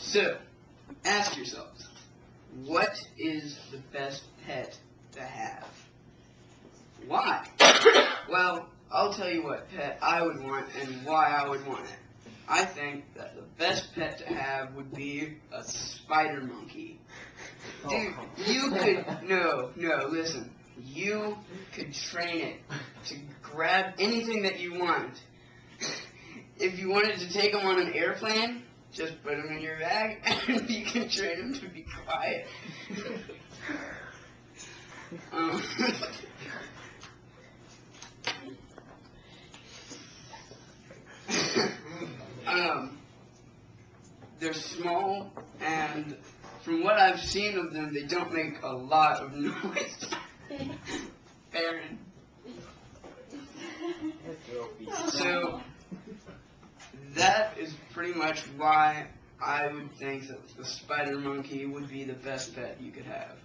So, ask yourselves, what is the best pet to have? Why? Well, I'll tell you what pet I would want and why I would want it. I think that the best pet to have would be a spider monkey. Dude, you could, no, listen. You could train it to grab anything that you want. If you wanted to take him on an airplane, just put him in your bag and you can train him to be quiet. They're small, and from what I've seen of them, they don't make a lot of noise. Aaron. So, that is pretty much why I would think that the spider monkey would be the best pet you could have.